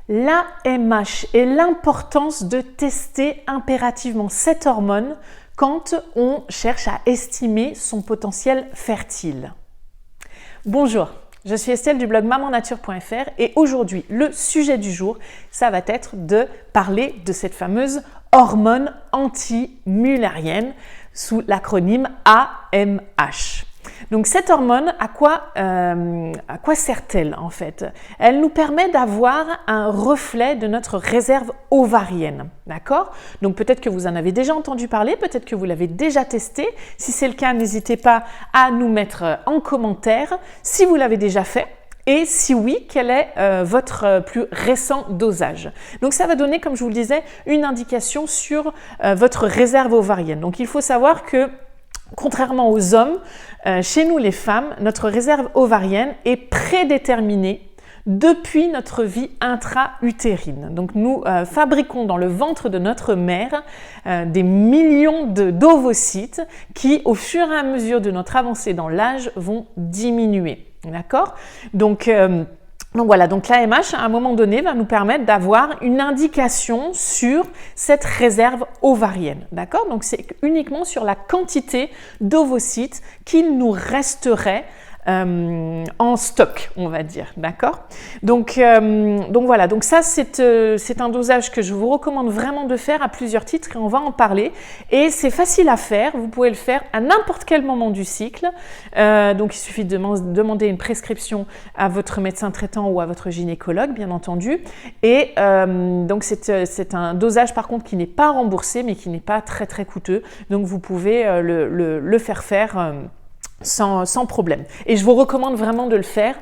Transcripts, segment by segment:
l'AMH et l'importance de tester impérativement cette hormone quand on cherche à estimer son potentiel fertile. Bonjour, je suis Estelle du blog mamannature.fr et aujourd'hui, le sujet du jour, ça va être de parler de cette fameuse hormone anti-mullérienne sous l'acronyme AMH. Donc cette hormone, à quoi sert-elle en fait? Elle nous permet d'avoir un reflet de notre réserve ovarienne, d'accord? Donc peut-être que vous en avez déjà entendu parler, peut-être que vous l'avez déjà testé. Si c'est le cas, n'hésitez pas à nous mettre en commentaire si vous l'avez déjà fait. Et si oui, quel est votre plus récent dosage? Donc ça va donner, comme je vous le disais, une indication sur votre réserve ovarienne. Donc il faut savoir que contrairement aux hommes, chez nous les femmes, notre réserve ovarienne est prédéterminée depuis notre vie intra-utérine. Donc nous fabriquons dans le ventre de notre mère des millions d'ovocytes qui, au fur et à mesure de notre avancée dans l'âge, vont diminuer. D'accord ? Donc voilà, donc l'AMH à un moment donné va nous permettre d'avoir une indication sur cette réserve ovarienne, d'accord? Donc c'est uniquement sur la quantité d'ovocytes qu'il nous resterait en stock, on va dire, d'accord? Donc voilà, donc ça c'est un dosage que je vous recommande vraiment de faire à plusieurs titres et on va en parler. Et c'est facile à faire, vous pouvez le faire à n'importe quel moment du cycle. Donc il suffit de demander une prescription à votre médecin traitant ou à votre gynécologue, bien entendu. Et donc c'est un dosage par contre qui n'est pas remboursé, mais qui n'est pas très très coûteux. Donc vous pouvez le faire sans problème. Et je vous recommande vraiment de le faire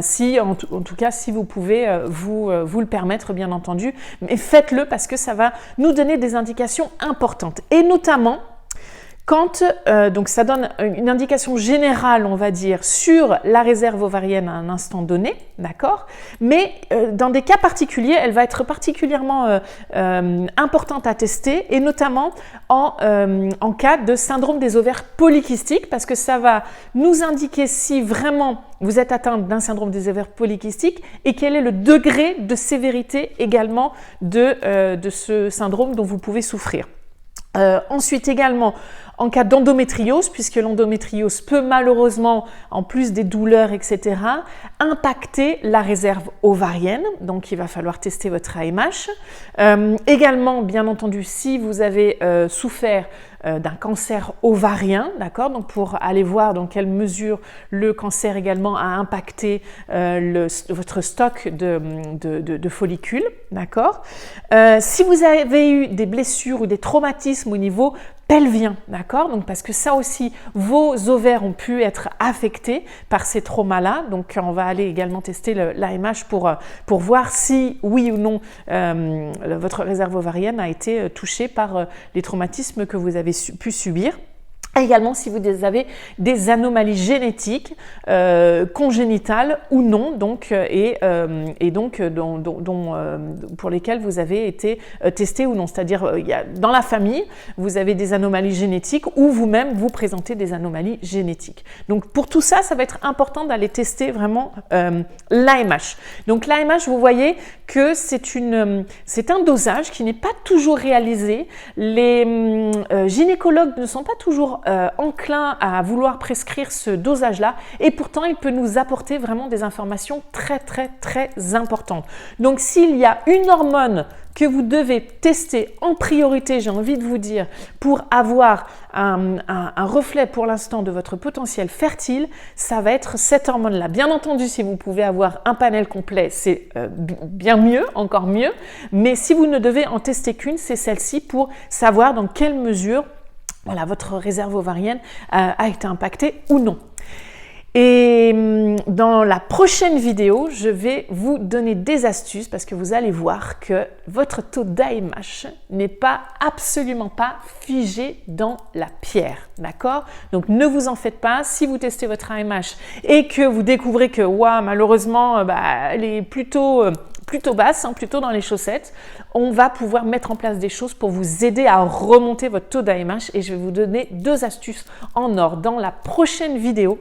si, en tout cas, si vous pouvez vous le permettre, bien entendu. Mais faites-le parce que ça va nous donner des indications importantes. Et notamment, quand, donc ça donne une indication générale, on va dire, sur la réserve ovarienne à un instant donné, d'accord? Mais dans des cas particuliers, elle va être particulièrement importante à tester et notamment en cas de syndrome des ovaires polykystiques parce que ça va nous indiquer si vraiment vous êtes atteinte d'un syndrome des ovaires polykystiques et quel est le degré de sévérité également de ce syndrome dont vous pouvez souffrir. Ensuite également en cas d'endométriose, puisque l'endométriose peut malheureusement, en plus des douleurs, etc., impacter la réserve ovarienne, donc il va falloir tester votre AMH. Également, bien entendu, si vous avez souffert d'un cancer ovarien, d'accord, donc pour aller voir dans quelle mesure le cancer également a impacté votre stock de follicules, d'accord. Si vous avez eu des blessures ou des traumatismes au niveau pelvien, d'accord, donc parce que ça aussi, vos ovaires ont pu être affectés par ces traumas-là, donc on va aller également tester l'AMH pour voir si, oui ou non, votre réserve ovarienne a été touchée par les traumatismes que vous avez pu subir. Également, si vous avez des anomalies génétiques, congénitales ou non, donc, pour lesquelles vous avez été testé ou non. C'est-à-dire, dans la famille, vous avez des anomalies génétiques ou vous-même, vous présentez des anomalies génétiques. Donc, pour tout ça, ça va être important d'aller tester vraiment l'AMH. Donc, l'AMH, vous voyez que c'est un dosage qui n'est pas toujours réalisé. Les gynécologues ne sont pas toujours enclin à vouloir prescrire ce dosage-là et pourtant il peut nous apporter vraiment des informations très très très importantes. Donc s'il y a une hormone que vous devez tester en priorité, j'ai envie de vous dire, pour avoir un reflet pour l'instant de votre potentiel fertile, ça va être cette hormone-là. Bien entendu, si vous pouvez avoir un panel complet, c'est bien mieux, encore mieux, mais si vous ne devez en tester qu'une, c'est celle-ci pour savoir dans quelle mesure voilà, votre réserve ovarienne a été impactée ou non. Et dans la prochaine vidéo, je vais vous donner des astuces parce que vous allez voir que votre taux d'AMH n'est absolument pas figé dans la pierre, d'accord? Donc ne vous en faites pas. Si vous testez votre AMH et que vous découvrez que malheureusement, elle est plutôt basse, plutôt dans les chaussettes, on va pouvoir mettre en place des choses pour vous aider à remonter votre taux d'AMH et je vais vous donner 2 astuces en or dans la prochaine vidéo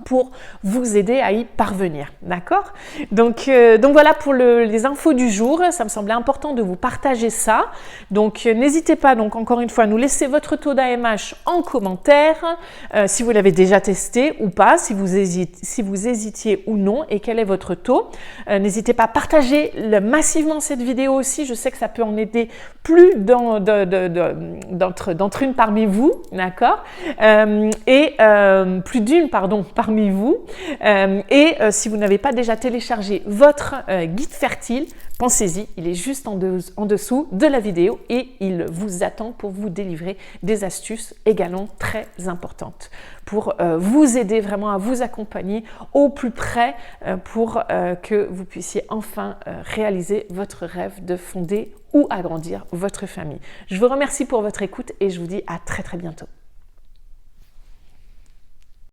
pour vous aider à y parvenir, d'accord? Donc voilà pour les infos du jour, ça me semblait important de vous partager ça. Donc n'hésitez pas, donc encore une fois, à nous laisser votre taux d'AMH en commentaire, si vous l'avez déjà testé ou pas, si vous hésitiez ou non, et quel est votre taux. N'hésitez pas à partager massivement cette vidéo aussi, je sais que ça peut en aider plus d'entre une parmi vous, d'accord? Plus d'une, pardon, parmi vous. Si vous n'avez pas déjà téléchargé votre guide fertile, pensez-y, il est juste en dessous de la vidéo et il vous attend pour vous délivrer des astuces également très importantes pour vous aider vraiment à vous accompagner au plus près pour que vous puissiez enfin réaliser votre rêve de fonder ou agrandir votre famille. Je vous remercie pour votre écoute et je vous dis à très très bientôt.